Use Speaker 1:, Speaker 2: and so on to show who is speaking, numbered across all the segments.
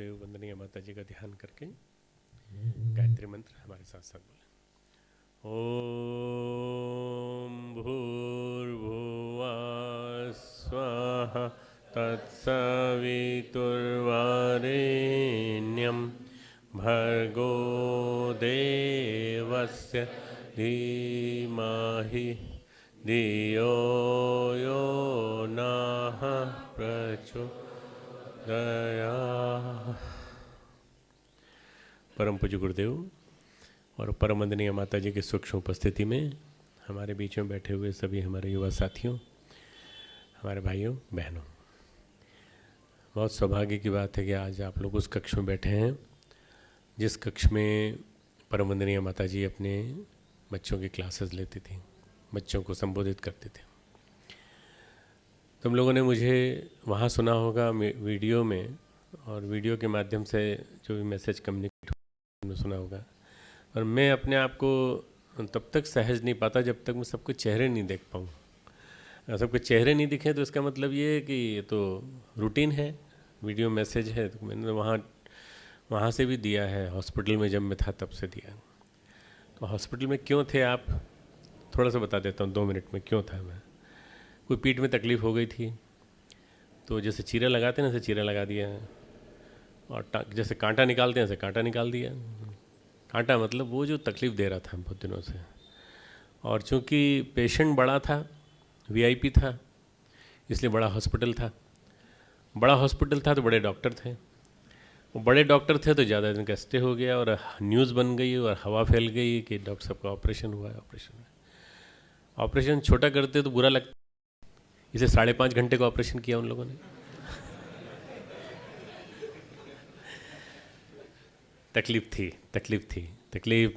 Speaker 1: गुरुदेव वंदनीय माता जी का ध्यान करके गायत्री मंत्र हमारे साथ साथ बोले। ओम भूर्भुवः स्वः तत्सवितुर्वरेण्यं भर्गो देवस्य धीमहि धियो यो नः प्रचोदयात्। परम पूज्य गुरुदेव और परम वंदनीय माता जी की सूक्ष्म उपस्थिति में हमारे बीच में बैठे हुए सभी हमारे युवा साथियों, हमारे भाइयों बहनों, बहुत सौभाग्य की बात है कि आज आप लोग उस कक्ष में बैठे हैं जिस कक्ष में परम वंदनीय माता जी अपने बच्चों की क्लासेस लेती थी, बच्चों को संबोधित करते थे। तुम लोगों ने मुझे वहाँ सुना होगा वीडियो में, और वीडियो के माध्यम से जो भी मैसेज कम्युनिकेट सुना होगा, और मैं अपने आप को तब तक सहज नहीं पाता जब तक मैं सबके चेहरे नहीं देख पाऊँ। सबके चेहरे नहीं दिखे तो इसका मतलब ये है कि ये तो रूटीन है, वीडियो मैसेज है। तो मैंने वहाँ से भी दिया है, हॉस्पिटल में जब मैं था तब से दिया। तो हॉस्पिटल में क्यों थे आप, थोड़ा सा बता देता हूँ 2 मिनट में क्यों था मैं। कोई पीठ में तकलीफ़ हो गई थी तो जैसे चीरा लगाते हैं ना, ऐसे चीरा लगा दिया, और जैसे कांटा निकालते हैं ऐसे कांटा निकाल दिया। कांटा मतलब वो जो तकलीफ़ दे रहा था बहुत दिनों से, और चूँकि पेशेंट बड़ा था, वीआईपी था, इसलिए बड़ा हॉस्पिटल था। बड़ा हॉस्पिटल था तो बड़े डॉक्टर थे, वो बड़े डॉक्टर थे तो ज़्यादा दिन का स्टे हो गया, और न्यूज़ बन गई और हवा फैल गई कि डॉक्टर साहब का ऑपरेशन हुआ है। ऑपरेशन छोटा करते तो बुरा लगता, इसलिए 5.5 घंटे का ऑपरेशन किया उन लोगों ने। तकलीफ़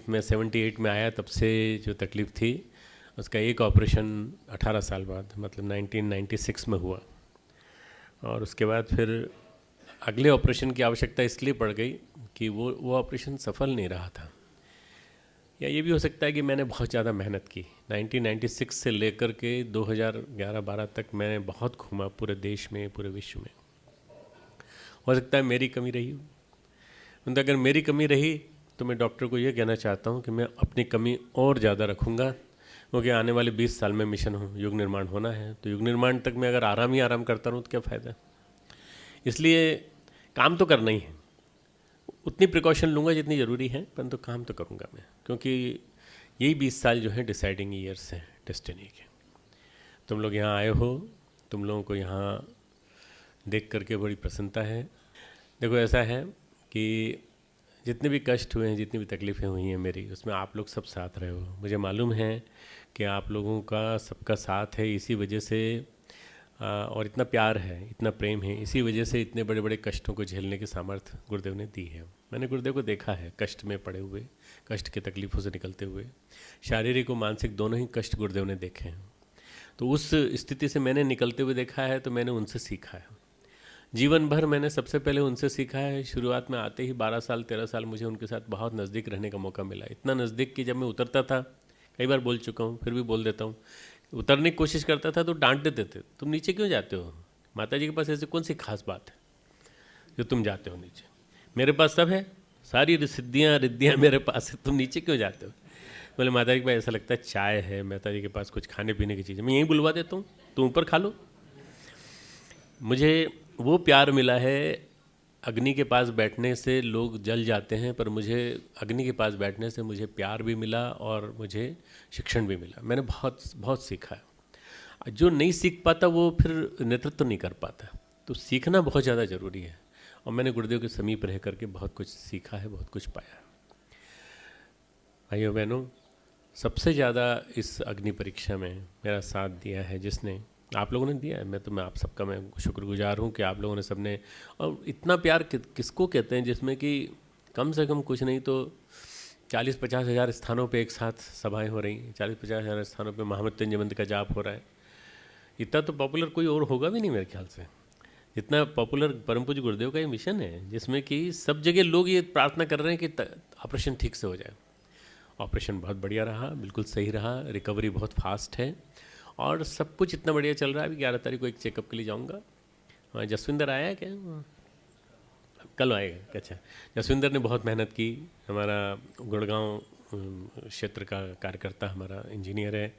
Speaker 1: मैं 78 में आया, तब से जो तकलीफ़ थी उसका एक ऑपरेशन 18 साल बाद, मतलब 1996 में हुआ। और उसके बाद फिर अगले ऑपरेशन की आवश्यकता इसलिए पड़ गई कि वो ऑपरेशन सफल नहीं रहा था। या ये भी हो सकता है कि मैंने बहुत ज़्यादा मेहनत की। 1996 से लेकर के 2011-12 तक मैंने बहुत घूमा पूरे देश में, पूरे विश्व में। हो सकता है मेरी कमी रही हो, तो अगर मेरी कमी रही तो मैं डॉक्टर को ये कहना चाहता हूँ कि मैं अपनी कमी और ज़्यादा रखूँगा, क्योंकि आने वाले 20 साल में मिशन युग निर्माण होना है। तो युग निर्माण तक मैं अगर आराम ही आराम करता रहूँ तो क्या फ़ायदा। इसलिए काम तो करना ही है, उतनी प्रिकॉशन लूँगा जितनी ज़रूरी है, परंतु काम तो करूँगा मैं, क्योंकि यही 20 साल जो है डिसाइडिंग ईयर्स हैं डेस्टिनी के। तुम लोग यहाँ आए हो, तुम लोगों को यहाँ देख करके बड़ी प्रसन्नता है। देखो ऐसा है कि जितने भी कष्ट हुए हैं, जितनी भी तकलीफ़ें हुई हैं मेरी, उसमें आप लोग सब साथ रहे हो। मुझे मालूम है कि आप लोगों का सबका साथ है, इसी वजह से और इतना प्यार है, इतना प्रेम है, इसी वजह से इतने बड़े बड़े कष्टों को झेलने की सामर्थ्य गुरुदेव ने दी है। मैंने गुरुदेव को देखा है कष्ट में पड़े हुए, कष्ट की तकलीफ़ों से निकलते हुए, शारीरिक और मानसिक दोनों ही कष्ट गुरुदेव ने देखे हैं। तो उस स्थिति से मैंने निकलते हुए देखा है, तो मैंने उनसे सीखा है। जीवन भर मैंने सबसे पहले उनसे सीखा है। शुरुआत में आते ही 12 साल 13 साल मुझे उनके साथ बहुत नज़दीक रहने का मौका मिला। इतना नज़दीक कि जब मैं उतरता था, कई बार बोल चुका हूँ फिर भी बोल देता हूँ, उतरने की कोशिश करता था तो डांट देते थे, तुम नीचे क्यों जाते हो, माता जी के पास ऐसी कौन सी खास बात है जो तुम जाते हो नीचे, मेरे पास सब है, सारी सिद्धियाँ रिद्धियाँ मेरे पास है, तुम नीचे क्यों जाते हो। बोले माता जी के पास ऐसा लगता है चाय है, माता जी के पास कुछ खाने पीने की चीज़, मैं यहीं बुलवा देता हूँ, तुम ऊपर खा लो। मुझे वो प्यार मिला है। अग्नि के पास बैठने से लोग जल जाते हैं, पर मुझे अग्नि के पास बैठने से मुझे प्यार भी मिला और मुझे शिक्षण भी मिला। मैंने बहुत बहुत सीखा है। जो नहीं सीख पाता वो फिर नेतृत्व नहीं कर पाता, तो सीखना बहुत ज़्यादा ज़रूरी है। और मैंने गुरुदेव के समीप रह करके बहुत कुछ सीखा है, बहुत कुछ पाया है। भाइयों बहनों, सबसे ज़्यादा इस अग्नि परीक्षा में मेरा साथ दिया है जिसने, आप लोगों ने दिया है। मैं आप सबका मैं शुक्रगुजार हूँ कि आप लोगों ने सबने, और इतना प्यार किसको कहते हैं जिसमें कि कम से कम कुछ नहीं तो 40-50 हज़ार स्थानों पे एक साथ सभाएं हो रही हैं, 40-50 हज़ार स्थानों पे महामृत्युंजय मंत्र का जाप हो रहा है। इतना तो पॉपुलर कोई और होगा भी नहीं मेरे ख्याल से, जितना पॉपुलर परम पूज्य गुरुदेव का ये मिशन है, जिसमें कि सब जगह लोग ये प्रार्थना कर रहे हैं कि ऑपरेशन ठीक से हो जाए। ऑपरेशन बहुत बढ़िया रहा, बिल्कुल सही रहा, रिकवरी बहुत फास्ट है और सब कुछ इतना बढ़िया चल रहा है। अभी 11 तारीख को एक चेकअप के लिए जाऊंगा। जसविंदर आया है क्या? कल आएगा। अच्छा, जसविंदर ने बहुत मेहनत की, हमारा गुड़गांव क्षेत्र का कार्यकर्ता, हमारा इंजीनियर है,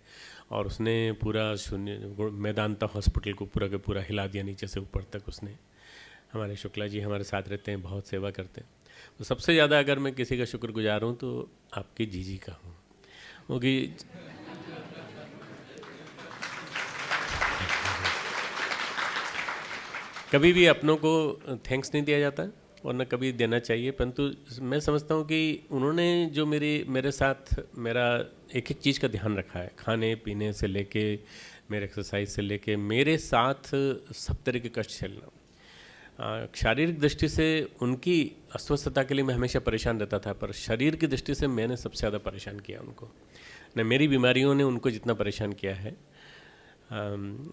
Speaker 1: और उसने पूरा शून्य मैदानता हॉस्पिटल को पूरा का पूरा हिला दिया नीचे से ऊपर तक। उसने, हमारे शुक्ला जी हमारे साथ रहते हैं, बहुत सेवा करते हैं। तो सबसे ज़्यादा अगर मैं किसी का शुक्रगुजार हूँ तो आपकी जीजी का हूँ, क्योंकि कभी भी अपनों को थैंक्स नहीं दिया जाता और न कभी देना चाहिए, परंतु मैं समझता हूँ कि उन्होंने जो मेरे साथ मेरा एक एक चीज़ का ध्यान रखा है, खाने पीने से लेके मेरे एक्सरसाइज से लेके मेरे साथ सब तरह के कष्ट झेलना। शारीरिक दृष्टि से उनकी अस्वस्थता के लिए मैं हमेशा परेशान रहता था, पर शरीर की दृष्टि से मैंने सबसे ज़्यादा परेशान किया उनको। न मेरी बीमारियों ने उनको जितना परेशान किया है,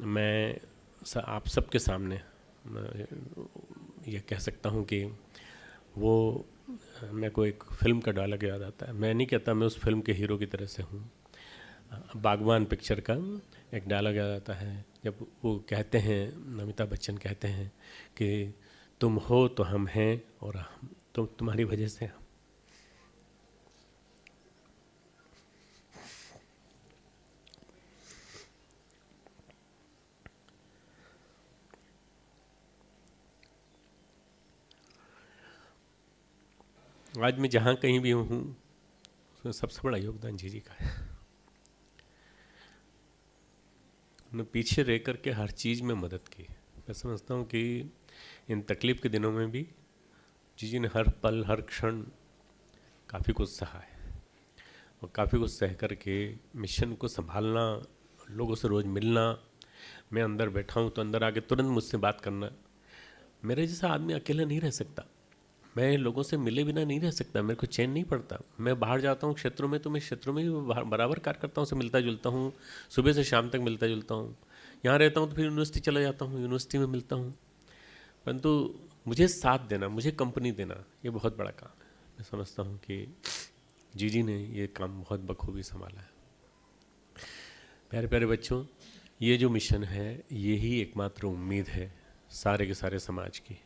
Speaker 1: मैं आप सबके सामने ये कह सकता हूँ कि वो, मेरे को एक फ़िल्म का डायलॉग याद आता है। मैं नहीं कहता मैं उस फिल्म के हीरो की तरह से हूँ। बागवान पिक्चर का एक डायलॉग याद आता है, जब वो कहते हैं, अमिताभ बच्चन कहते हैं कि तुम हो तो हम हैं और हम तुम्हारी वजह से हम। आज मैं जहाँ कहीं भी हूँ उसमें सबसे बड़ा योगदान जीजी का है। उन्होंने पीछे रह कर के हर चीज़ में मदद की। मैं समझता हूँ कि इन तकलीफ़ के दिनों में भी जीजी ने हर पल हर क्षण काफ़ी कुछ सहा है, और काफ़ी कुछ सह कर के मिशन को संभालना, लोगों से रोज़ मिलना। मैं अंदर बैठा हूँ तो अंदर आके तुरंत मुझसे बात करना। मेरे जैसा आदमी अकेला नहीं रह सकता, मैं लोगों से मिले बिना नहीं रह सकता, मेरे को चैन नहीं पड़ता। मैं बाहर जाता हूँ क्षेत्रों में, तो मैं क्षेत्रों में भी बराबर कार्यकर्ताओं से मिलता जुलता हूँ, सुबह से शाम तक मिलता जुलता हूँ। यहाँ रहता हूँ तो फिर यूनिवर्सिटी चला जाता हूँ, यूनिवर्सिटी में मिलता हूँ। परंतु मुझे साथ देना, मुझे कंपनी देना, ये बहुत बड़ा काम है। मैं समझता हूँ कि जीजी ने ये काम बहुत बखूबी संभाला है। प्यारे प्यारे बच्चों, ये जो मिशन है यही एकमात्र उम्मीद है सारे के सारे समाज की,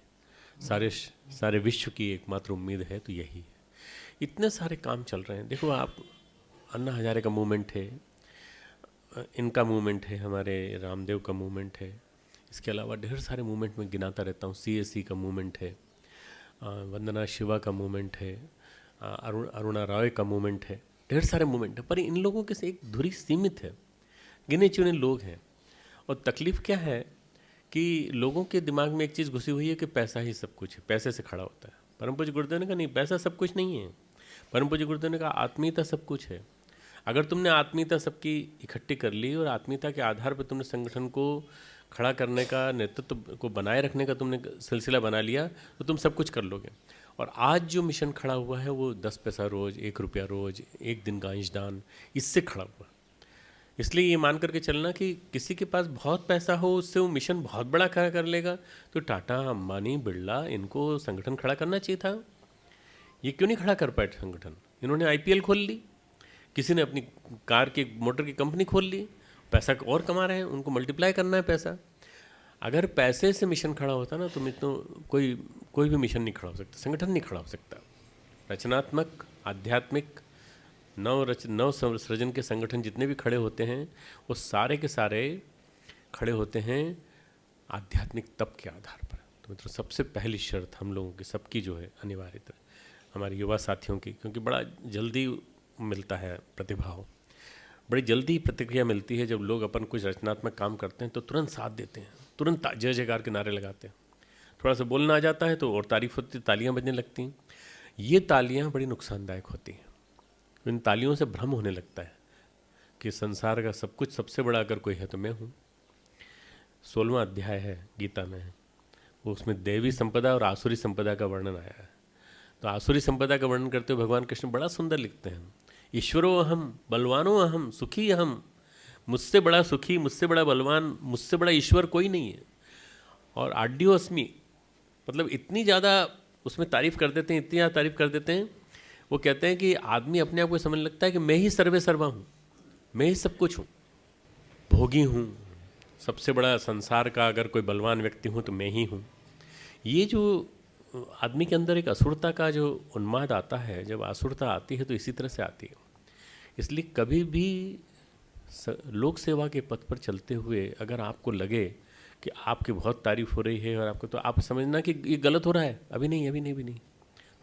Speaker 1: सारे विश्व की एकमात्र उम्मीद है तो यही है। इतने सारे काम चल रहे हैं। देखो आप, अन्ना हजारे का मूवमेंट है, इनका मूवमेंट है, हमारे रामदेव का मूवमेंट है, इसके अलावा ढेर सारे मूवमेंट में गिनाता रहता हूँ। CSC का मूवमेंट है, वंदना शिवा का मूवमेंट है, अरुणा रॉय का मूवमेंट है, ढेर सारे मूवमेंट है। पर इन लोगों के से एक धुरी सीमित है, गिने चुने लोग हैं। और तकलीफ़ क्या है कि लोगों के दिमाग में एक चीज़ घुसी हुई है कि पैसा ही सब कुछ है, पैसे से खड़ा होता है। परम पूज्य गुरुदेव ने कहा नहीं, पैसा सब कुछ नहीं है। परम पूज्य गुरुदेव ने कहा आत्मीयता सब कुछ है। अगर तुमने आत्मीयता सबकी इकट्ठी कर ली और आत्मीयता के आधार पर तुमने संगठन को खड़ा करने का, नेतृत्व को बनाए रखने का तुमने सिलसिला बना लिया, तो तुम सब कुछ कर लोगे। और आज जो मिशन खड़ा हुआ है वो 10 पैसा रोज़, 1 रुपया रोज़, 1 दिन का अंशदान, इससे खड़ा हुआ। इसलिए ये मान करके चलना कि किसी के पास बहुत पैसा हो, उससे वो मिशन बहुत बड़ा खड़ा कर लेगा। तो टाटा, अंबानी, बिरला, इनको संगठन खड़ा करना चाहिए था। ये क्यों नहीं खड़ा कर पाए संगठन? इन्होंने IPL खोल ली, किसी ने अपनी कार की, मोटर की कंपनी खोल ली, पैसा और कमा रहे हैं, उनको मल्टीप्लाई करना है पैसा। अगर पैसे से मिशन खड़ा होता ना तो कोई भी मिशन नहीं खड़ा हो सकता, संगठन नहीं खड़ा हो सकता। रचनात्मक, आध्यात्मिक, नव सृजन के संगठन जितने भी खड़े होते हैं वो सारे के सारे खड़े होते हैं आध्यात्मिक तप के आधार पर। तो मित्रों, सबसे पहली शर्त हम लोगों की सबकी जो है अनिवार्यता, हमारे युवा साथियों की, क्योंकि बड़ा जल्दी मिलता है प्रतिभाव, बड़ी जल्दी प्रतिक्रिया मिलती है। जब लोग अपन कुछ रचनात्मक काम करते हैं तो तुरंत साथ देते हैं, तुरंत जय जयकार के नारे लगाते हैं। थोड़ा सा बोलना आ जाता है तो और तारीफ होती, तालियाँ बजने लगती हैं। ये तालियाँ बड़ी नुकसानदायक होती हैं। इन तालियों से भ्रम होने लगता है कि संसार का सब कुछ, सबसे बड़ा अगर कोई है तो मैं हूँ। 16वां अध्याय है गीता में, वो उसमें देवी संपदा और आसुरी संपदा का वर्णन आया है। तो आसुरी संपदा का वर्णन करते हुए भगवान कृष्ण बड़ा सुंदर लिखते हैं, ईश्वरो अहम, बलवानो अहम, सुखी अहम। मुझसे बड़ा सुखी, मुझसे बड़ा बलवान, मुझसे बड़ा ईश्वर कोई नहीं है। और आड्यो अस्मि, मतलब इतनी ज़्यादा उसमें तारीफ़ कर देते हैं, इतनी ज़्यादा तारीफ़ कर देते हैं। वो कहते हैं कि आदमी अपने आप को समझने लगता है कि मैं ही सर्वे सर्वा हूँ, मैं ही सब कुछ हूँ, भोगी हूँ, सबसे बड़ा संसार का अगर कोई बलवान व्यक्ति हूँ तो मैं ही हूँ। ये जो आदमी के अंदर एक असुरता का जो उन्माद आता है, जब असुरता आती है तो इसी तरह से आती है। इसलिए कभी भी लोक सेवा के पथ पर चलते हुए अगर आपको लगे कि आपकी बहुत तारीफ हो रही है और आपको, तो आप समझना कि ये गलत हो रहा है, अभी नहीं, अभी नहीं, अभी नहीं,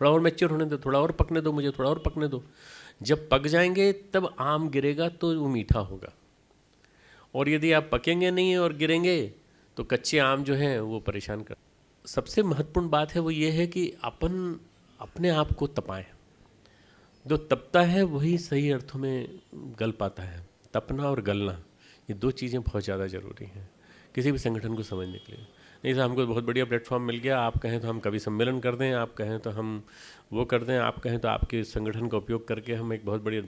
Speaker 1: थोड़ा और मैच्योर होने दो, थोड़ा और पकने दो, मुझे थोड़ा और पकने दो। जब पक जाएंगे तब आम गिरेगा तो वो मीठा होगा, और यदि आप पकेंगे नहीं और गिरेंगे तो कच्चे आम जो हैं वो परेशान कर। सबसे महत्वपूर्ण बात है वो ये है कि अपन अपने आप को तपाएं। जो तपता है वही सही अर्थों में गल पाता है। तपना और गलना, ये दो चीज़ें बहुत ज़्यादा ज़रूरी हैं किसी भी संगठन को समझने के लिए। नहीं तो हमको बहुत बढ़िया प्लेटफॉर्म मिल गया, आप कहें तो हम कभी सम्मेलन कर दें, आप कहें तो हम वो कर दें, आप कहें तो आपके संगठन का उपयोग करके हम एक बहुत बड़ी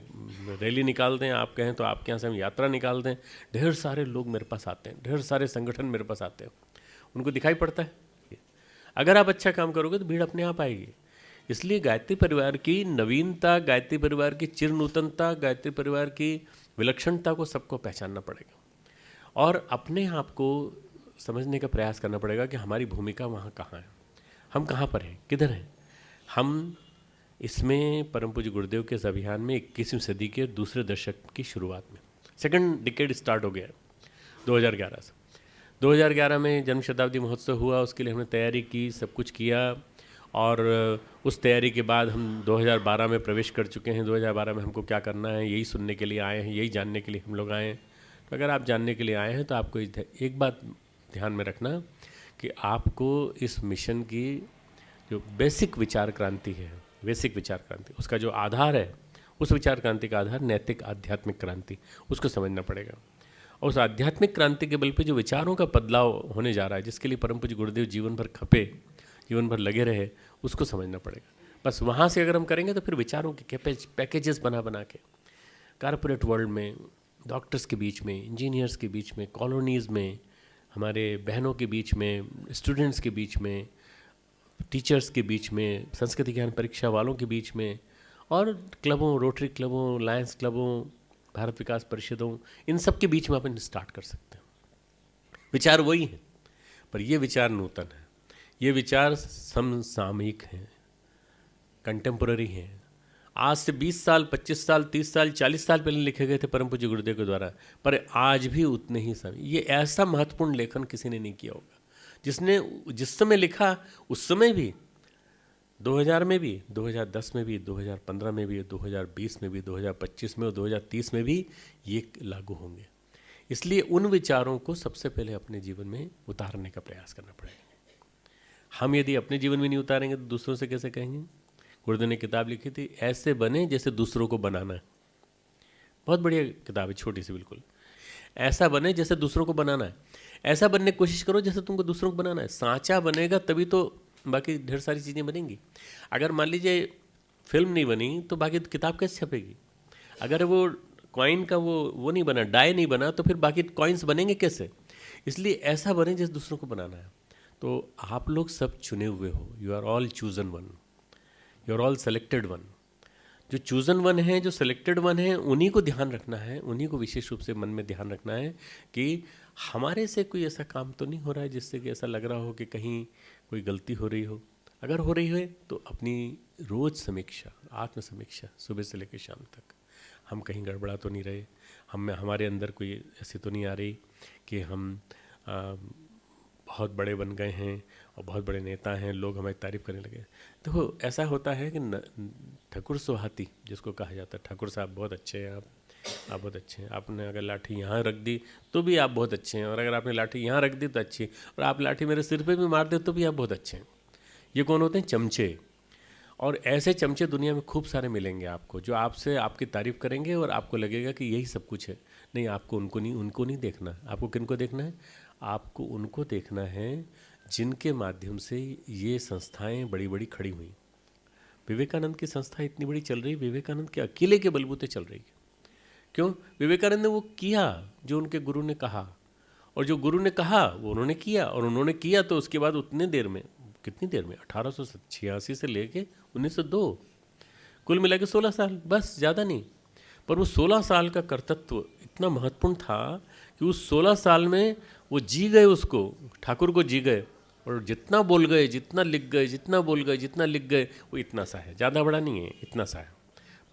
Speaker 1: रैली निकाल दें, आप कहें तो आपके यहाँ से हम यात्रा निकाल दें। ढेर सारे लोग मेरे पास आते हैं, ढेर सारे संगठन मेरे पास आते हैं, उनको दिखाई पड़ता है। अगर आप अच्छा काम करोगे तो भीड़ अपने आप आएगी। इसलिए गायत्री परिवार की नवीनता, गायत्री परिवार की चिर नूतनता, गायत्री परिवार की विलक्षणता को सबको पहचानना पड़ेगा और अपने आप को समझने का प्रयास करना पड़ेगा कि हमारी भूमिका वहाँ कहाँ है, हम कहाँ पर हैं, किधर हैं हम। इसमें परम पूज्य गुरुदेव के इस अभियान में 21वीं सदी के दूसरे दशक की शुरुआत में, सेकंड डिकेड स्टार्ट हो गया 2011 से। 2011 में जन्म शताब्दी महोत्सव हुआ, उसके लिए हमने तैयारी की, सब कुछ किया, और उस तैयारी के बाद हम 2012 में प्रवेश कर चुके हैं। 2012 में हमको क्या करना है यही सुनने के लिए आए हैं, यही जानने के लिए हम लोग आए हैं। तो अगर आप जानने के लिए आए हैं तो आपको एक बात ध्यान में रखना कि आपको इस मिशन की जो बेसिक विचार क्रांति है, बेसिक विचार क्रांति, उसका जो आधार है, उस विचार क्रांति का आधार नैतिक आध्यात्मिक क्रांति, उसको समझना पड़ेगा। और उस आध्यात्मिक क्रांति के बल पे जो विचारों का बदलाव होने जा रहा है, जिसके लिए परम पूज्य गुरुदेव जीवन भर खपे, जीवन भर लगे रहे, उसको समझना पड़ेगा। बस वहाँ से अगर हम करेंगे तो फिर विचारों के पैकेजेस बना बना के कॉर्पोरेट वर्ल्ड में, डॉक्टर्स के बीच में, इंजीनियर्स के बीच में, कॉलोनीज़ में, हमारे बहनों के बीच में, स्टूडेंट्स के बीच में, टीचर्स के बीच में, संस्कृति ज्ञान परीक्षा वालों के बीच में, और क्लबों, रोटरी क्लबों, लायंस क्लबों, भारत विकास परिषदों, इन सब के बीच में अपन स्टार्ट कर सकते हैं। विचार वही हैं, पर ये विचार नूतन है, ये विचार समसामयिक हैं, कंटेम्पोररी हैं। आज से 20 साल, 25 साल, 30 साल, 40 साल पहले लिखे गए थे परम पूज्य गुरुदेव के द्वारा, पर आज भी उतने ही समय। ये ऐसा महत्वपूर्ण लेखन किसी ने नहीं किया होगा जिसने जिस समय लिखा उस समय भी, 2000 में भी, 2010 में भी, 2015 में भी, 2020 में भी, 2025 में और 2030 में भी ये लागू होंगे। इसलिए उन विचारों को सबसे पहले अपने जीवन में उतारने का प्रयास करना पड़ेगा। हम यदि अपने जीवन में नहीं उतारेंगे तो दूसरों से कैसे कहेंगे। गुरुदेव ने किताब लिखी थी, ऐसे बने जैसे दूसरों को बनाना है। बहुत बढ़िया किताब है, छोटी सी बिल्कुल। ऐसा बने जैसे दूसरों को बनाना है, ऐसा बनने की कोशिश करो जैसे तुमको दूसरों को बनाना है। सांचा बनेगा तभी तो बाकी ढेर सारी चीज़ें बनेंगी। अगर मान लीजिए फिल्म नहीं बनी तो बाकी किताब कैसे छपेगी। अगर वो कॉइन का वो नहीं बना, डाई नहीं बना, तो फिर बाकी कॉइन्स बनेंगे कैसे। इसलिए ऐसा बने जैसे दूसरों को बनाना है। तो आप लोग सब चुने हुए हो, you are all chosen one, you are all selected one. जो चूजन वन है, जो सेलेक्टेड वन है, उन्हीं को ध्यान रखना है, उन्हीं को विशेष रूप से मन में ध्यान रखना है कि हमारे से कोई ऐसा काम तो नहीं हो रहा है जिससे कि ऐसा लग रहा हो कि कहीं कोई गलती हो रही हो। अगर हो रही है तो अपनी रोज़ समीक्षा, आत्म समीक्षा, सुबह से लेकर शाम तक, हम कहीं गड़बड़ा तो नहीं रहे, हमारे अंदर कोई ऐसी तो नहीं आ रही कि हम बहुत बड़े बन गए हैं और बहुत बड़े नेता हैं, लोग हमारी तारीफ़ करने लगे। तो ऐसा होता है कि ठाकुर सुहाती जिसको कहा जाता है, ठाकुर साहब बहुत अच्छे हैं, आप बहुत अच्छे हैं, आपने अगर लाठी यहाँ रख दी तो भी आप बहुत अच्छे हैं, और अगर आपने लाठी यहाँ रख दी तो अच्छी, और आप लाठी मेरे सिर पे भी मार दे तो भी आप बहुत अच्छे हैं। ये कौन होते हैं? चमचे। और ऐसे चमचे दुनिया में खूब सारे मिलेंगे आपको, जो आपसे आपकी तारीफ़ करेंगे और आपको लगेगा कि यही सब कुछ है। नहीं, आपको उनको नहीं देखना। आपको किनको देखना है? आपको उनको देखना है जिनके माध्यम से ये संस्थाएं बड़ी बड़ी खड़ी हुई। विवेकानंद की संस्था इतनी बड़ी चल रही, विवेकानंद के अकेले के बलबूते चल रही है। क्यों? विवेकानंद ने वो किया जो उनके गुरु ने कहा, और जो गुरु ने कहा वो उन्होंने किया, और उन्होंने किया तो उसके बाद उतने देर में, कितनी देर में, 1886 से लेके 1902, कुल मिला के 16 साल, बस, ज़्यादा नहीं। पर वो 16 साल का कर्तृत्व इतना महत्वपूर्ण था कि उस 16 साल में वो जी गए, उसको, ठाकुर को जी गए, और जितना बोल गए, जितना लिख गए, जितना बोल गए, जितना लिख गए, वो इतना सा है, ज़्यादा बड़ा नहीं है, इतना सा है।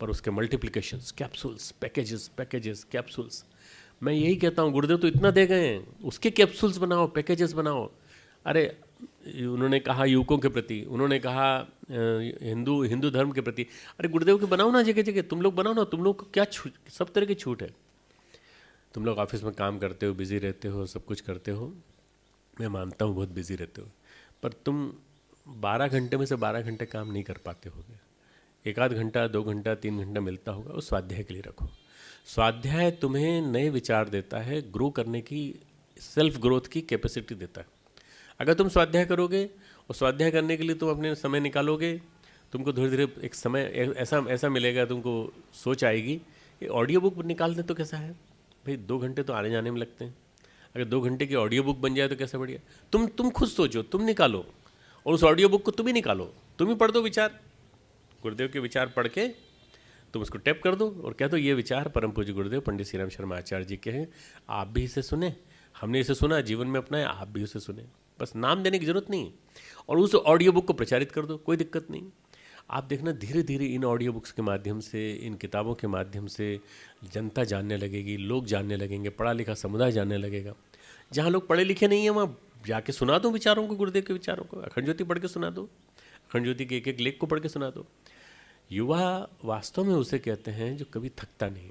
Speaker 1: पर उसके multiplications, capsules, packages, packages, capsules. मैं यही कहता हूँ, गुरुदेव तो इतना दे गए हैं, उसके कैप्सूल्स बनाओ, पैकेजेस बनाओ। अरे उन्होंने कहा युवकों के प्रति, उन्होंने कहा हिंदू धर्म के प्रति, अरे गुरुदेव के बनाओ ना जगह जगह, तुम लोग बनाओ ना, तुम लोग को क्या छूट, सब तरह की छूट है। तुम लोग ऑफिस में काम करते हो, बिजी रहते हो, सब कुछ करते हो, मैं मानता हूँ बहुत बिजी रहते हो, पर तुम 12 घंटे में से 12 घंटे काम नहीं कर पाते होगे। 1 आध घंटा, 2 घंटा, 3 घंटा मिलता होगा, उस स्वाध्याय के लिए रखो। स्वाध्याय तुम्हें नए विचार देता है, ग्रो करने की, सेल्फ ग्रोथ की कैपेसिटी देता है। अगर तुम स्वाध्याय करोगे और स्वाध्याय करने के लिए तुम अपने समय निकालोगे, तुमको धीरे धीरे एक समय ऐसा मिलेगा, तुमको सोच आएगी कि ऑडियो बुक निकाल दें तो कैसा है भाई, 2 घंटे तो आने जाने में लगते हैं, अगर 2 घंटे की ऑडियो बुक बन जाए तो कैसा बढ़िया। तुम खुद सोचो, तुम निकालो, और उस ऑडियो बुक को तुम ही निकालो, तुम ही पढ़ दो विचार, गुरुदेव के विचार पढ़ के तुम उसको टैप कर दो और कह दो ये विचार परम पूज्य गुरुदेव पंडित श्री राम शर्मा आचार्य जी के हैं, आप भी इसे सुने, हमने इसे सुना, जीवन में अपनाया, आप भी उसे सुने। बस नाम देने की जरूरत नहीं, और उस ऑडियो बुक को प्रचारित कर दो, कोई दिक्कत नहीं। आप देखना धीरे धीरे इन ऑडियो बुक्स के माध्यम से, इन किताबों के माध्यम से जनता जानने लगेगी, लोग जानने लगेंगे, पढ़ा लिखा समुदाय जानने लगेगा। जहाँ लोग पढ़े लिखे नहीं हैं वहाँ जाके सुना दो विचारों को, गुरुदेव के विचारों को, अखंड ज्योति पढ़ के सुना दो, अखंड ज्योति के एक एक लेख को पढ़ के सुना दो। युवा वास्तव में उसे कहते हैं जो कभी थकता नहीं।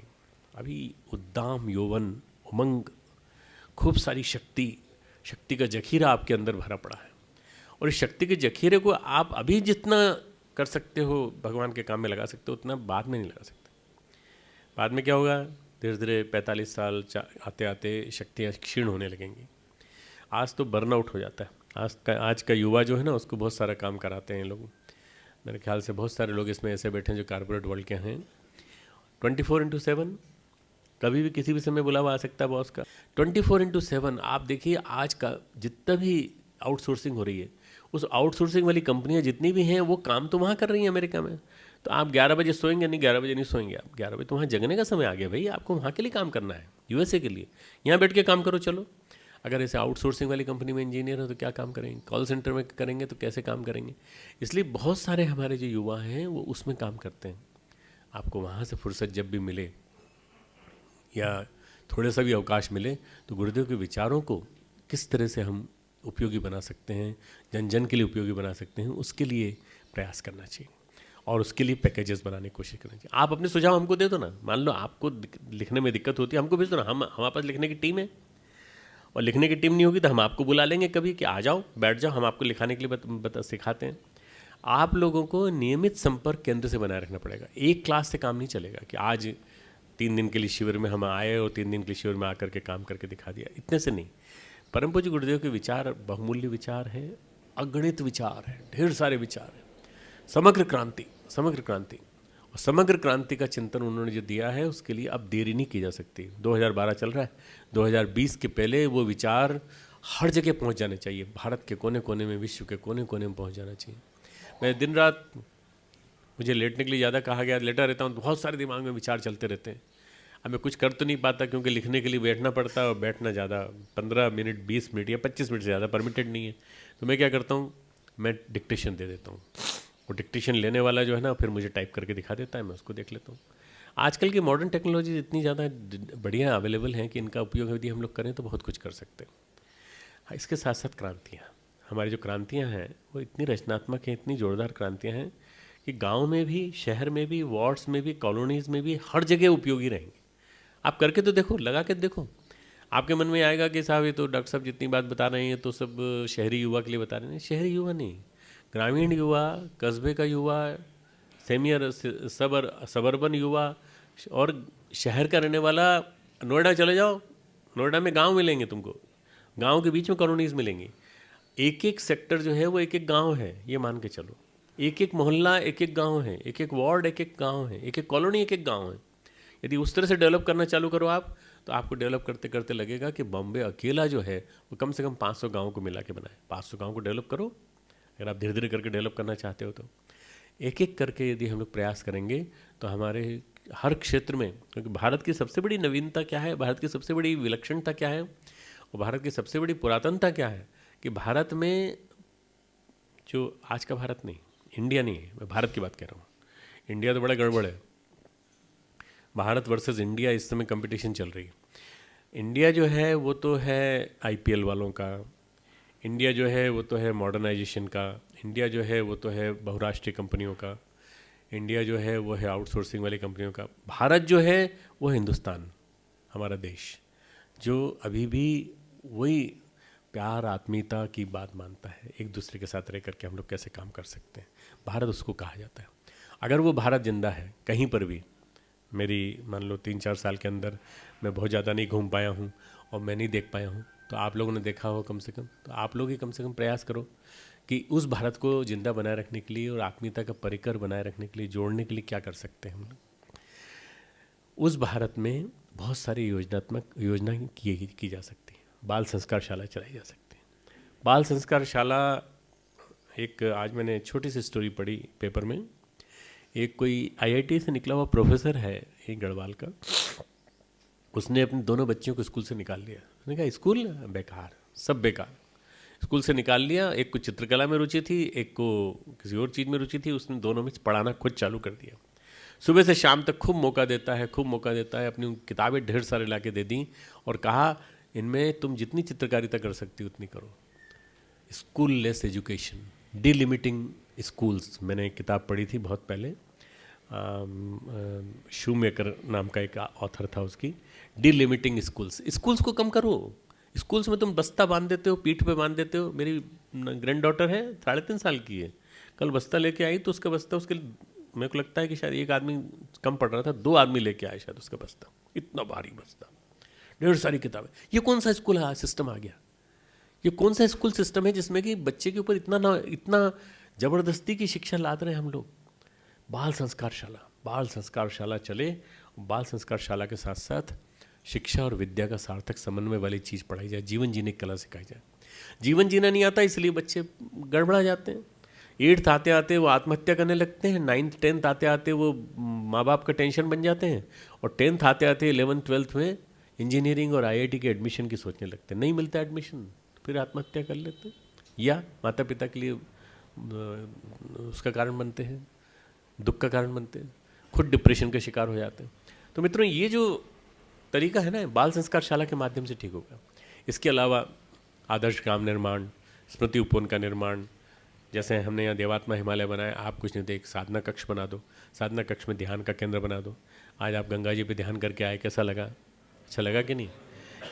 Speaker 1: अभी उद्दाम यौवन, उमंग, खूब सारी शक्ति का जखीरा आपके अंदर भरा पड़ा है, और इस शक्ति के जखीरे को आप अभी जितना कर सकते हो भगवान के काम में लगा सकते हो, उतना बाद में नहीं लगा सकते। बाद में क्या होगा, धीरे धीरे 45 साल आते आते शक्तियाँ क्षीण होने लगेंगी। आज तो बर्नआउट हो जाता है। आज का युवा जो है ना, उसको बहुत सारा काम कराते हैं लोग। मेरे ख्याल से बहुत सारे लोग इसमें ऐसे बैठे हैं जो कॉर्पोरेट वर्ल्ड के हैं। 24/7 कभी भी किसी भी समय बुलावा आ सकता है बॉस का। 24/7 आप देखिए, आज का जितना भी आउटसोर्सिंग हो रही है, उस आउटसोर्सिंग वाली कंपनियां जितनी भी हैं वो काम तो वहाँ कर रही हैं अमेरिका में। तो आप 11 बजे सोएंगे नहीं, 11 बजे नहीं सोएंगे आप, 11 बजे तो वहाँ जगने का समय आ गया भाई, आपको वहाँ के लिए काम करना है, यूएसए के लिए। यहाँ बैठ के काम करो चलो। अगर ऐसे आउटसोर्सिंग वाली कंपनी में इंजीनियर हो तो क्या काम करेंगे, कॉल सेंटर में करेंगे तो कैसे काम करेंगे। इसलिए बहुत सारे हमारे जो युवा हैं वो उसमें काम करते हैं। आपको वहाँ से फुर्सत जब भी मिले या थोड़ा सा भी अवकाश मिले, तो गुरुदेव के विचारों को किस तरह से हम उपयोगी बना सकते हैं, जन जन के लिए उपयोगी बना सकते हैं, उसके लिए प्रयास करना चाहिए, और उसके लिए पैकेजेस बनाने की कोशिश करनी चाहिए। आप अपने सुझाव हमको दे दो ना। मान लो आपको लिखने में दिक्कत होती है, हमको भेज दो ना, हमारे पास लिखने की टीम है, और लिखने की टीम नहीं होगी तो हम आपको बुला लेंगे कभी कि आ जाओ, बैठ जाओ, हम आपको लिखाने के लिए सिखाते हैं। आप लोगों को नियमित संपर्क केंद्र से बनाए रखना पड़ेगा। एक क्लास से काम नहीं चलेगा कि आज 3 दिन के लिए शिविर में हम आए और 3 दिन के लिए शिविर में आकर के काम करके दिखा दिया, इतने से नहीं। परम पूज्य गुरुदेव के विचार बहुमूल्य विचार है, अगणित विचार है, ढेर सारे विचार है, समग्र क्रांति। और समग्र क्रांति का चिंतन उन्होंने जो दिया है, उसके लिए अब देरी नहीं की जा सकती। 2012 चल रहा है, 2020 के पहले वो विचार हर जगह पहुंच जाने चाहिए, भारत के कोने कोने में, विश्व के कोने कोने में पहुंच जाना चाहिए। मैं दिन रात, मुझे लेटने के लिए ज़्यादा कहा गया, लेटा रहता हूँ तो बहुत सारे दिमाग में विचार चलते रहते हैं। अब मैं कुछ कर तो नहीं पाता क्योंकि लिखने के लिए बैठना पड़ता है, और बैठना ज़्यादा 15 मिनट, 20 मिनट या 25 मिनट से ज़्यादा परमिटेड नहीं है। तो मैं क्या करता हूँ, मैं डिक्टेशन दे देता हूँ, वो डिक्टेशन लेने वाला जो है ना, फिर मुझे टाइप करके दिखा देता है, मैं उसको देख लेता हूँ। आजकल की मॉडर्न टेक्नोलॉजी इतनी ज़्यादा बढ़िया अवेलेबल हैं कि इनका उपयोग यदि हम लोग करें तो बहुत कुछ कर सकते हैं। हाँ, इसके साथ साथ क्रांतियाँ, हमारी जो क्रांतियाँ हैं वो इतनी रचनात्मक हैं, इतनी जोरदार क्रांतियाँ हैं कि गाँव में भी, शहर में भी, वार्ड्स में भी, कॉलोनीज़ में भी, हर जगह उपयोगी रहेंगे। आप करके तो देखो, लगा के देखो, आपके मन में आएगा कि साहब ये तो डॉक्टर साहब जितनी बात बता रहे हैं तो सब शहरी युवा के लिए बता रहे हैं। शहरी युवा नहीं, ग्रामीण युवा, कस्बे का युवा, सबर्बन युवा, और शहर का रहने वाला। नोएडा चले जाओ, नोएडा में गांव मिलेंगे तुमको, गांव के बीच में कॉलोनीज मिलेंगी। एक एक सेक्टर जो है वो एक एक गांव है, ये मान के चलो। एक एक मोहल्ला एक एक गांव है, एक एक वार्ड एक एक गांव है, एक एक कॉलोनी एक एक गांव है। यदि उस तरह से डेवलप करना चालू करो आप, तो आपको डेवलप करते करते लगेगा कि बॉम्बे अकेला जो है वो कम से कम 500 गाँव को मिला के बनाए। 500 गाँव को डेवलप करो, अगर आप धीरे धीरे करके डेवलप करना चाहते हो तो। एक एक करके यदि हम लोग प्रयास करेंगे तो हमारे हर क्षेत्र में, क्योंकि भारत की सबसे बड़ी नवीनता क्या है, भारत की सबसे बड़ी विलक्षणता क्या है, और भारत की सबसे बड़ी पुरातनता क्या है, कि भारत में जो आज का भारत नहीं, इंडिया नहीं है, मैं भारत की बात कर रहा हूँ। इंडिया तो बड़ा गड़बड़ है, भारत वर्सेस इंडिया इस समय कंपटीशन चल रही है। इंडिया जो है वो तो है आईपीएल वालों का, इंडिया जो है वो तो है मॉडर्नाइजेशन का, इंडिया जो है वो तो है बहुराष्ट्रीय कंपनियों का, इंडिया जो है वो है आउटसोर्सिंग वाली कंपनियों का। भारत जो है वो हिंदुस्तान, हमारा देश, जो अभी भी वही प्यार आत्मीयता की बात मानता है, एक दूसरे के साथ रह करके हम लोग कैसे काम कर सकते हैं, भारत उसको कहा जाता है। अगर वो भारत जिंदा है कहीं पर भी, मेरी मान लो 3-4 साल के अंदर मैं बहुत ज़्यादा नहीं घूम पाया हूँ और मैं नहीं देख पाया हूँ, तो आप लोगों ने देखा हो कम से कम, तो आप लोग ही कम से कम प्रयास करो कि उस भारत को जिंदा बनाए रखने के लिए और आत्मीयता का परिकर बनाए रखने के लिए, जोड़ने के लिए क्या कर सकते हैं हम लोग। उस भारत में बहुत सारी योजना की जा सकती है। बाल संस्कार शाला चलाई जा सकती है। बाल संस्कार शाला, एक आज मैंने छोटी सी स्टोरी पढ़ी पेपर में, एक कोई आईआईटी से निकला हुआ प्रोफेसर है एक गढ़वाल का, उसने अपने दोनों बच्चियों को स्कूल से निकाल लिया। उसने कहा स्कूल बेकार, सब बेकार, स्कूल से निकाल लिया। एक को चित्रकला में रुचि थी, एक को किसी और चीज़ में रुचि थी, उसने दोनों में पढ़ाना खुद चालू कर दिया। सुबह से शाम तक खूब मौका देता है, खूब मौका देता है, अपनी किताबें ढेर सारे ला के दे दी और कहा इनमें तुम जितनी चित्रकारिता कर सकती हो उतनी करो। स्कूल लेस एजुकेशन, डिलिमिटिंग स्कूल्स, मैंने एक किताब पढ़ी थी बहुत पहले, शूमेकर नाम का एक ऑथर था उसकी, डिलिमिटिंग स्कूल्स। स्कूल्स को कम करो। स्कूल्स में तुम बस्ता बांध देते हो, पीठ पे बांध देते हो। मेरी ग्रैंड डॉटर है, 3.5 साल की है, कल बस्ता लेके आई तो उसका बस्ता उसके, मेरे को लगता है कि शायद एक आदमी कम पढ़ रहा था, 2 आदमी लेके आए शायद उसका बस्ता, इतना भारी बस्ता, ढेर सारी किताबें। ये कौन सा स्कूल सिस्टम आ गया? ये कौन सा स्कूल सिस्टम है जिसमें कि बच्चे के ऊपर इतना ज़बरदस्ती की शिक्षा लाद रहे हैं हम लोग? बाल संस्कार शाला, बाल संस्कार शाला चले। बाल संस्कार शाला के साथ साथ शिक्षा और विद्या का सार्थक समन्वय वाली चीज़ पढ़ाई जाए, जीवन जीने की कला सिखाई जाए। जीवन जीना नहीं आता इसलिए बच्चे गड़बड़ा जाते हैं। 8th आते आते वो आत्महत्या करने लगते हैं, 9th 10th आते आते वो माँ बाप का टेंशन बन जाते हैं, और 10th आते आते 11th 12th में इंजीनियरिंग और आईआईटी के एडमिशन की सोचने लगते हैं। नहीं मिलता एडमिशन, फिर आत्महत्या कर लेते हैं, या माता पिता के लिए उसका कारण बनते हैं, दुख का कारण बनते हैं, खुद डिप्रेशन का शिकार हो जाते हैं। तो मित्रों, ये जो तरीका है ना, बाल संस्कार शाला के माध्यम से ठीक होगा। इसके अलावा आदर्श ग्राम निर्माण, स्मृति उपवन का निर्माण, जैसे हमने यहाँ देवात्मा हिमालय बनाया, आप कुछ नहीं तो एक साधना कक्ष बना दो, साधना कक्ष में ध्यान का केंद्र बना दो। आज आप गंगा जी पे ध्यान करके आए, कैसा लगा? अच्छा लगा कि नहीं?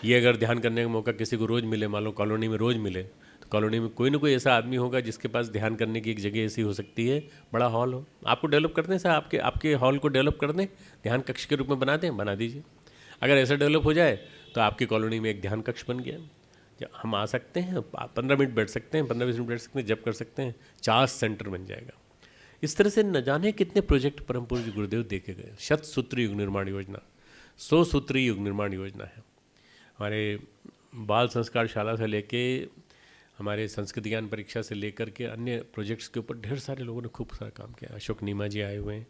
Speaker 1: ये अगर ध्यान करने का मौका किसी को रोज़ मिले, मान लो कॉलोनी में रोज़ मिले, तो कॉलोनी में कोई ना कोई ऐसा आदमी होगा जिसके पास ध्यान करने की एक जगह ऐसी हो सकती है, बड़ा हॉल हो। आपको डेवलप कर दें सर, आपके हॉल को डेवलप कर दें, ध्यान कक्ष के रूप में बना दें, बना दीजिए। अगर ऐसा डेवलप हो जाए तो आपकी कॉलोनी में एक ध्यान कक्ष बन गया। हम आ सकते हैं, 15 मिनट बैठ सकते हैं, 15-20 मिनट बैठ सकते हैं, जब कर सकते हैं, चार्ज सेंटर बन जाएगा। इस तरह से न जाने कितने प्रोजेक्ट परम पूज्य गुरुदेव देखे गए। 100 सूत्री युग निर्माण योजना, 100 सूत्री युग निर्माण योजना है। हमारे बाल संस्कार शाला से लेके, हमारे संस्कृत ज्ञान परीक्षा से लेकर के अन्य प्रोजेक्ट्स के ऊपर ढेर सारे लोगों ने खूब सारा काम किया। अशोक नीमा जी आए हुए हैं,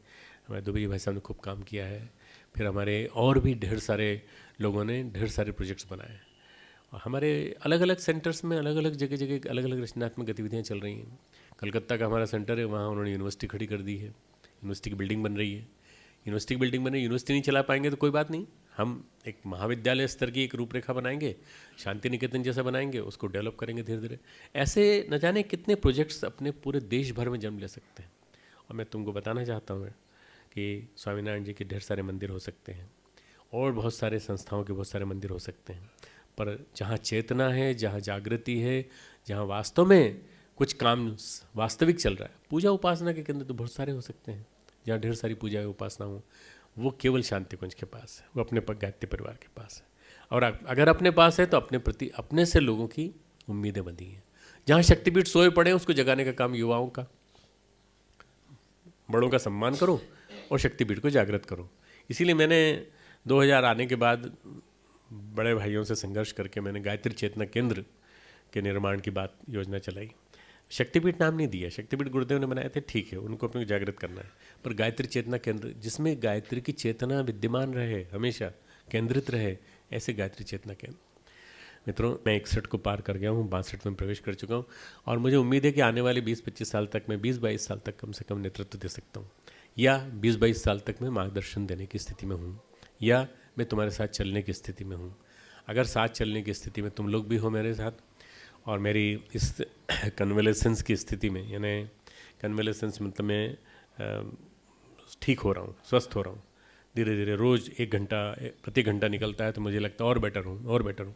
Speaker 1: हमारे दुबे जी भाई साहब ने खूब काम किया है, फिर हमारे और भी ढेर सारे लोगों ने ढेर सारे प्रोजेक्ट्स बनाए हैं। और हमारे अलग अलग सेंटर्स में अलग अलग जगह अलग अलग रचनात्मक गतिविधियाँ चल रही हैं। कलकत्ता का हमारा सेंटर है, वहाँ उन्होंने यूनिवर्सिटी खड़ी कर दी है, यूनिवर्सिटी की बिल्डिंग बन रही है। यूनिवर्सिटी की बिल्डिंग बन रही है, यूनिवर्सिटी नहीं चला पाएंगे तो कोई बात नहीं, हम एक महाविद्यालय स्तर की एक रूपरेखा बनाएंगे, शांति निकेतन जैसा बनाएंगे, उसको डेवलप करेंगे धीरे धीरे। ऐसे न जाने कितने प्रोजेक्ट्स अपने पूरे देश भर में जन्म ले सकते हैं। और मैं तुमको बताना चाहता हूँ कि स्वामीनारायण जी के ढेर सारे मंदिर हो सकते हैं, और बहुत सारे संस्थाओं के बहुत सारे मंदिर हो सकते हैं, पर जहाँ चेतना है, जहाँ जागृति है, जहाँ वास्तव में कुछ काम वास्तविक चल रहा है, पूजा उपासना के केंद्र तो बहुत सारे हो सकते हैं। जहाँ ढेर सारी पूजा उपासना हो, वो केवल शांति कुंज के पास है, वो अपने गायत्री परिवार के पास है। और अगर अपने पास है तो अपने प्रति, अपने से लोगों की उम्मीदें बंधी हैं। जहाँ शक्तिपीठ सोए पड़े उसको जगाने का काम युवाओं का। बड़ों का सम्मान करो और शक्तिपीठ को जागृत करो। इसीलिए मैंने 2000 आने के बाद बड़े भाइयों से संघर्ष करके मैंने गायत्री चेतना केंद्र के निर्माण की बात योजना चलाई। शक्तिपीठ नाम नहीं दिया, शक्तिपीठ गुरुदेव ने बनाए थे, ठीक है, उनको अपने जागृत करना है, पर गायत्री चेतना केंद्र, जिसमें गायत्री की चेतना विद्यमान रहे, हमेशा केंद्रित रहे, ऐसे गायत्री चेतना केंद्र। मित्रों, मैं 61 को पार कर गया हूँ, 62 में प्रवेश कर चुका हूँ और मुझे उम्मीद है कि आने वाले 20-25 साल तक मैं 20-22 साल तक कम से कम नेतृत्व दे सकता हूँ, या 20-22 साल तक मैं मार्गदर्शन देने की स्थिति में हूँ, या मैं तुम्हारे साथ चलने की स्थिति में हूँ। अगर साथ चलने की स्थिति में तुम लोग भी हो मेरे साथ, और मेरी इस कन्वलेसेंस की स्थिति में, यानी कन्वलेसेंस मतलब मैं ठीक हो रहा हूँ, स्वस्थ हो रहा हूँ, धीरे धीरे रोज़ 1 घंटा प्रति घंटा निकलता है तो मुझे लगता है और बेटर हूँ और बेटर हूँ।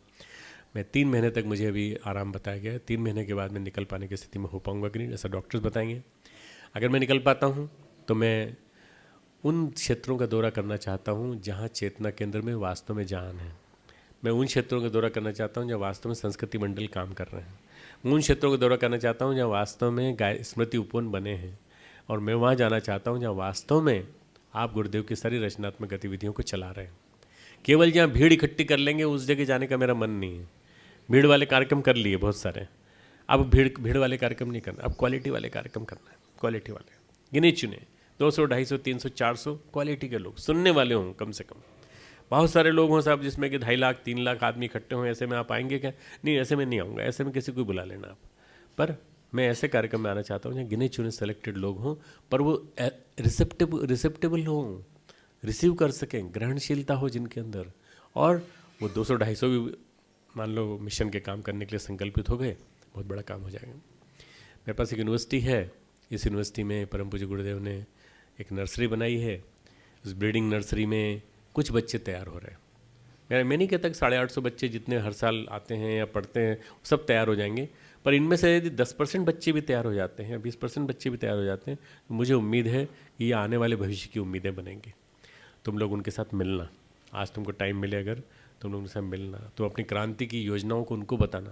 Speaker 1: मैं 3 महीने तक मुझे अभी आराम बताया गया है, 3 महीने के बाद मैं निकल पाने की स्थिति में हो पाऊँगा कि नहीं, ऐसा डॉक्टर्स बताएंगे। अगर मैं निकल पाता हूँ तो मैं उन क्षेत्रों का दौरा करना चाहता हूँ जहाँ चेतना केंद्र में वास्तव में जान है। मैं उन क्षेत्रों का दौरा करना चाहता हूँ जहाँ वास्तव में संस्कृति मंडल काम कर रहे हैं। मैं उन क्षेत्रों का दौरा करना चाहता हूँ जहाँ वास्तव में स्मृति उपवन बने हैं, और मैं वहाँ जाना चाहता हूँ जहाँ वास्तव में आप गुरुदेव की सारी रचनात्मक गतिविधियों को चला रहे हैं। केवल जहाँ भीड़ इकट्ठी कर लेंगे उस जगह जाने का मेरा मन नहीं है। भीड़ वाले कार्यक्रम कर लिए बहुत सारे, अब भीड़ वाले कार्यक्रम नहीं करना, अब क्वालिटी वाले कार्यक्रम करना है। क्वालिटी वाले गिने चुने 200, 250, 300, 400 क्वालिटी के लोग सुनने वाले हों कम से कम। बहुत सारे लोग हों साहब जिसमें कि 2.5 लाख 3 लाख आदमी इकट्ठे हों, ऐसे में आप आएंगे क्या? नहीं, ऐसे में नहीं आऊँगा, ऐसे में किसी को बुला लेना आप। पर मैं ऐसे कार्यक्रम में आना चाहता हूँ जहाँ गिने चुने सेलेक्टेड लोग हों, पर वो रिसेप्टेबल हों, रिसीव कर सकें, ग्रहणशीलता हो जिनके अंदर, और वो 200-250 भी मान लो मिशन के काम करने के लिए संकल्पित हो गए, बहुत बड़ा काम हो जाएगा। मेरे पास एक यूनिवर्सिटी है, इस यूनिवर्सिटी में परम पूज्य गुरुदेव ने एक नर्सरी बनाई है। उस ब्रीडिंग नर्सरी में कुछ बच्चे तैयार हो रहे हैं। मैं नहीं कहता कि 850 बच्चे जितने हर साल आते हैं या पढ़ते हैं सब तैयार हो जाएंगे, पर इनमें से यदि 10% बच्चे भी तैयार हो जाते हैं, 20% बच्चे भी तैयार हो जाते हैं, तो मुझे उम्मीद है कि ये आने वाले भविष्य की उम्मीदें बनेंगी। तुम लोग उनके साथ मिलना, आज तुमको टाइम मिले अगर तुम लोग उनके साथ मिलना, तो अपनी क्रांति की योजनाओं को उनको बताना,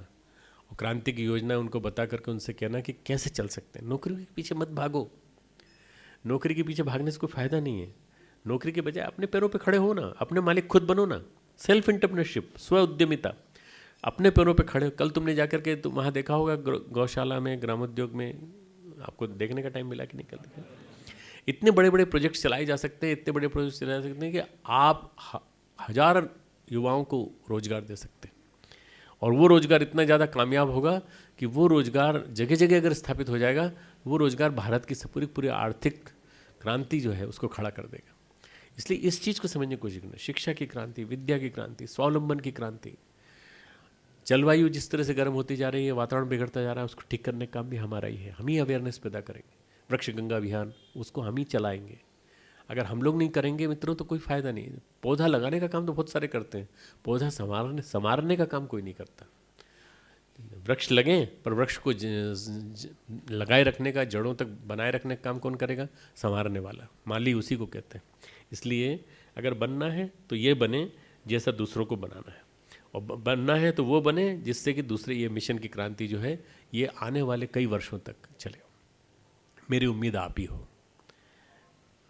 Speaker 1: और क्रांति की योजना उनको बता करके उनसे कहना कि कैसे चल सकते हैं। नौकरी के पीछे मत भागो, नौकरी के पीछे भागने से कोई फ़ायदा नहीं है। नौकरी के बजाय अपने पैरों पे खड़े हो ना, अपने मालिक खुद बनो ना। सेल्फ एंटरप्रेन्योरशिप, स्व उद्यमिता, अपने पैरों पे खड़े। कल तुमने जाकर के तो वहाँ देखा होगा गौशाला में, ग्रामोद्योग में, आपको देखने का टाइम मिला कि नहीं? कल देखा। इतने बड़े बड़े प्रोजेक्ट चलाए जा सकते हैं, इतने बड़े प्रोजेक्ट चलाए जा सकते हैं कि आप 1000 युवाओं को रोजगार दे सकते हैं, और वो रोजगार इतना ज़्यादा कामयाब होगा कि वो रोजगार जगह जगह अगर स्थापित हो जाएगा, वो रोजगार भारत की पूरी आर्थिक क्रांति जो है उसको खड़ा कर देगा। इसलिए इस चीज़ को समझने की कोशिश करना, शिक्षा की क्रांति, विद्या की क्रांति, स्वावलंबन की क्रांति। जलवायु जिस तरह से गर्म होती जा रही है, वातावरण बिगड़ता जा रहा है, उसको ठीक करने का काम भी हमारा ही है। हम ही अवेयरनेस पैदा करेंगे। वृक्ष गंगा अभियान, उसको हम ही चलाएंगे। अगर हम लोग नहीं करेंगे मित्रों तो कोई फ़ायदा नहीं। पौधा लगाने का काम तो बहुत सारे करते हैं, पौधा संवारने का काम कोई नहीं करता। वृक्ष लगें, पर वृक्ष को लगाए रखने का, जड़ों तक बनाए रखने का काम कौन करेगा? संवारने वाला, माली उसी को कहते हैं। इसलिए अगर बनना है तो ये बने जैसा दूसरों को बनाना है, और बनना है तो वो बने जिससे कि दूसरे ये मिशन की क्रांति जो है ये आने वाले कई वर्षों तक चले। मेरी उम्मीद आप ही हो,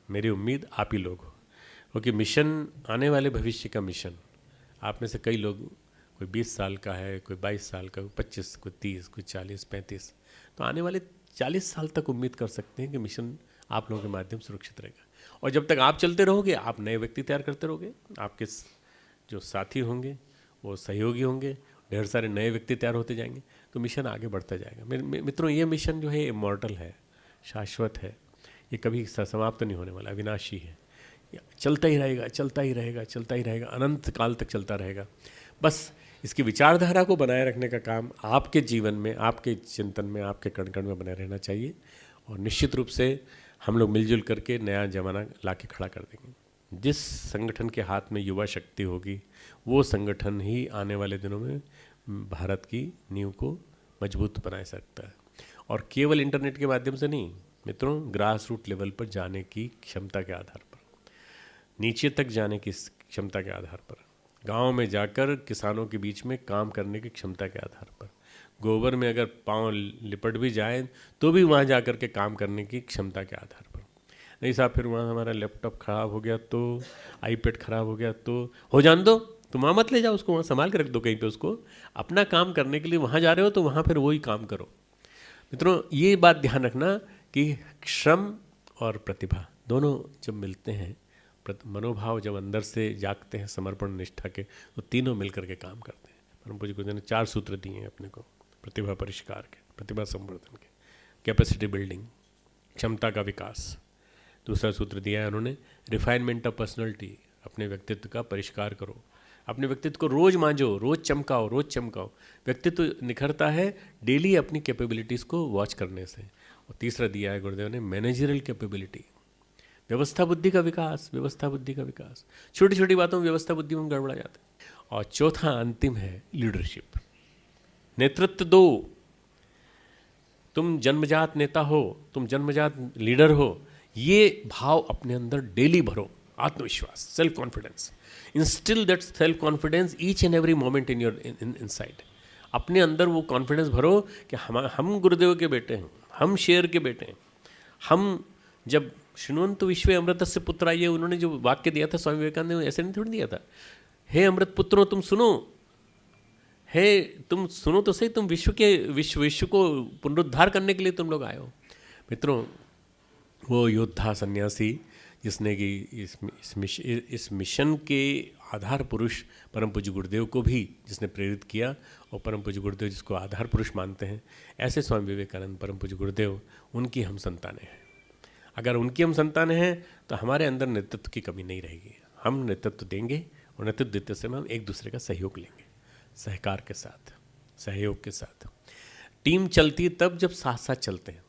Speaker 1: मेरी उम्मीद आप ही लोग हो, क्योंकि मिशन आने वाले भविष्य का मिशन, आप में से कई लोग, कोई 20 साल का है, कोई 22 साल का, कोई 25, कोई 30, कोई 40, 35, तो आने वाले 40 साल तक उम्मीद कर सकते हैं कि मिशन आप लोगों के माध्यम से सुरक्षित रहेगा। और जब तक आप चलते रहोगे, आप नए व्यक्ति तैयार करते रहोगे, आपके जो साथी होंगे वो सहयोगी होंगे, ढेर सारे नए व्यक्ति तैयार होते जाएंगे, तो मिशन आगे बढ़ता जाएगा। मित्रों, ये मिशन जो है इमॉर्टल है, शाश्वत है, ये कभी समाप्त नहीं होने वाला, अविनाशी है, चलता ही रहेगा, चलता ही रहेगा, चलता ही रहेगा, अनंत काल तक चलता रहेगा। बस इसकी विचारधारा को बनाए रखने का काम आपके जीवन में, आपके चिंतन में, आपके कण कण में बने रहना चाहिए, और निश्चित रूप से हम लोग मिलजुल करके नया जमाना ला के खड़ा कर देंगे। जिस संगठन के हाथ में युवा शक्ति होगी, वो संगठन ही आने वाले दिनों में भारत की नींव को मजबूत बना सकता है। और केवल इंटरनेट के माध्यम से नहीं मित्रों, ग्रास रूट लेवल पर जाने की क्षमता के आधार पर, नीचे तक जाने की क्षमता के आधार पर, गांव में जाकर किसानों के बीच में काम करने की क्षमता के आधार पर, गोबर में अगर पाँव लिपट भी जाए तो भी वहाँ जाकर के काम करने की क्षमता के आधार पर। नहीं साहब, फिर वहाँ हमारा लैपटॉप ख़राब हो गया तो, आईपैड ख़राब हो गया तो, हो जान दो, तुम वहाँ मत ले जाओ उसको, वहाँ संभाल के रख दो कहीं पे उसको। अपना काम करने के लिए वहाँ जा रहे हो तो वहाँ फिर वही काम करो। मित्रों, ये बात ध्यान रखना कि श्रम और प्रतिभा दोनों जब मिलते हैं, मनोभाव जब अंदर से जागते हैं समर्पण निष्ठा के, तो तीनों मिलकर के काम करते हैं। परम पूज्य गुरुदेव ने 4 सूत्र दिए हैं अपने को प्रतिभा परिष्कार के, प्रतिभा संवर्धन के, कैपेसिटी बिल्डिंग, क्षमता का विकास। दूसरा सूत्र दिया है उन्होंने रिफाइनमेंट ऑफ पर्सनैलिटी, अपने व्यक्तित्व का परिष्कार करो, अपने व्यक्तित्व को रोज मांझो, रोज चमकाओ, रोज चमकाओ। व्यक्तित्व निखरता है डेली अपनी कैपेबिलिटीज़ को वॉच करने से। और तीसरा दिया है गुरुदेव ने मैनेजरल कैपेबिलिटी, व्यवस्था बुद्धि का विकास, व्यवस्था बुद्धि का विकास। छोटी छोटी बातों में व्यवस्था बुद्धि में गड़बड़ा जाता है। और चौथा अंतिम है लीडरशिप, नेतृत्व दो। तुम जन्मजात नेता हो, तुम जन्मजात लीडर हो, ये भाव अपने अंदर डेली भरो। आत्मविश्वास, self confidence, instil that self confidence each and every moment in your inside. अपने अंदर वो कॉन्फिडेंस भरो कि हम गुरुदेव के बेटे हैं, हम शेर के बेटे हैं। हम जब शृण्वन्तु विश्वे अमृतस्य पुत्रा, ये उन्होंने जो वाक्य दिया था स्वामी विवेकानंद ने, ऐसे नहीं थोड़ी दिया था, हे अमृत पुत्रों तुम सुनो, हे तुम सुनो तो सही, तुम विश्व को पुनरुद्धार करने के लिए तुम लोग आए हो। मित्रों, वो योद्धा सन्यासी जिसने कि इस मिशन के आधार पुरुष परम पूज्य गुरुदेव को भी जिसने प्रेरित किया, और परम पूज्य गुरुदेव जिसको आधार पुरुष मानते हैं, ऐसे स्वामी विवेकानंद परम पूज्य गुरुदेव, उनकी हम संतानें हैं। अगर उनकी हम संतानें हैं तो हमारे अंदर नेतृत्व की कमी नहीं रहेगी। हम नेतृत्व देंगे, और नेतृत्व देते समय हम एक दूसरे का सहयोग लेंगे, सहकार के साथ, सहयोग के साथ। टीम चलती है तब जब साथ साथ चलते हैं।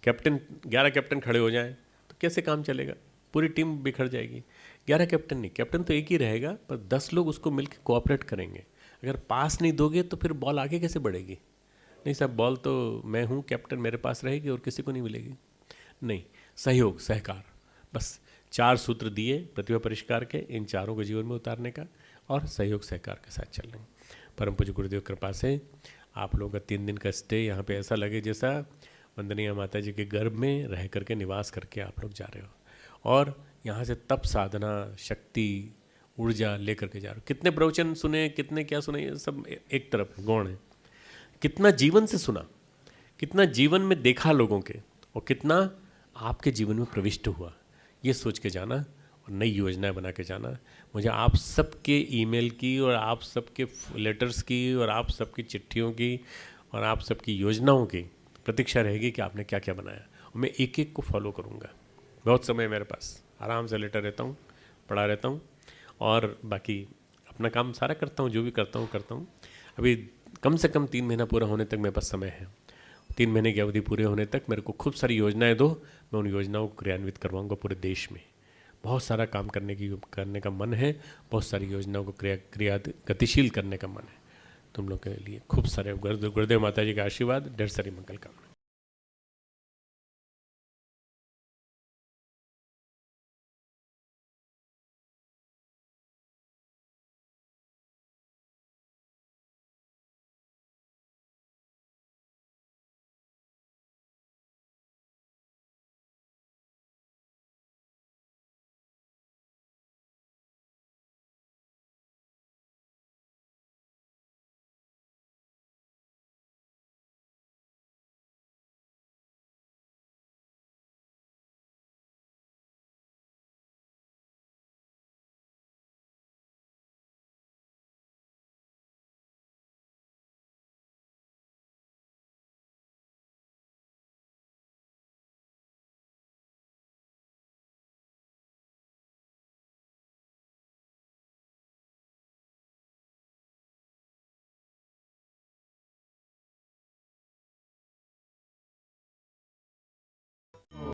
Speaker 1: कैप्टन 11 कैप्टन खड़े हो जाएं तो कैसे काम चलेगा? पूरी टीम बिखर जाएगी। 11 कैप्टन नहीं, कैप्टन तो एक ही रहेगा, पर 10 लोग उसको मिलकर कोऑपरेट करेंगे। अगर पास नहीं दोगे तो फिर बॉल आगे कैसे बढ़ेगी? नहीं साहब, बॉल तो मैं हूँ, कैप्टन मेरे पास रहेगी और किसी को नहीं मिलेगी। नहीं, सहयोग, सहकार, बस 4 सूत्र दिए प्रतिभा परिष्कार के, इन चारों को जीवन में उतारने का, और सहयोग सहकार के साथ चलने। परम पूज्य गुरुदेव कृपा से आप लोगों का 3 दिन का स्टे यहाँ पे ऐसा लगे जैसा वंदनीय माता जी के गर्भ में रह करके निवास करके आप लोग जा रहे हो, और यहाँ से तप साधना, शक्ति, ऊर्जा लेकर के जा रहे हो। कितने प्रवचन सुने, कितने क्या सुने, ये सब एक तरफ गौण है। कितना जीवन से सुना, कितना जीवन में देखा लोगों के, और कितना आपके जीवन में प्रविष्ट हुआ, ये सोच के जाना और नई योजनाएं बना के जाना। मुझे आप सबके ईमेल की, और आप सबके लेटर्स की, और आप सबकी चिट्ठियों की, और आप सबकी योजनाओं की प्रतीक्षा रहेगी कि आपने क्या क्या बनाया, और मैं एक एक को फॉलो करूँगा। बहुत समय मेरे पास, आराम से लेटा रहता हूँ, पढ़ा रहता हूँ, और बाकी अपना काम सारा करता हूँ, जो भी करता हूँ। अभी कम से कम 3 महीना पूरा होने तक मेरे पास समय है। 3 महीने की अवधि पूरे होने तक मेरे को खूब सारी योजनाएं दो, मैं उन योजनाओं को क्रियान्वित करवाऊंगा पूरे देश में। बहुत सारा काम करने का मन है, बहुत सारी योजनाओं को गतिशील करने का मन है। तुम लोग के लिए खूब सारे गुरुदेव माता जी का आशीर्वाद, ढेर सारी मंगल कामना।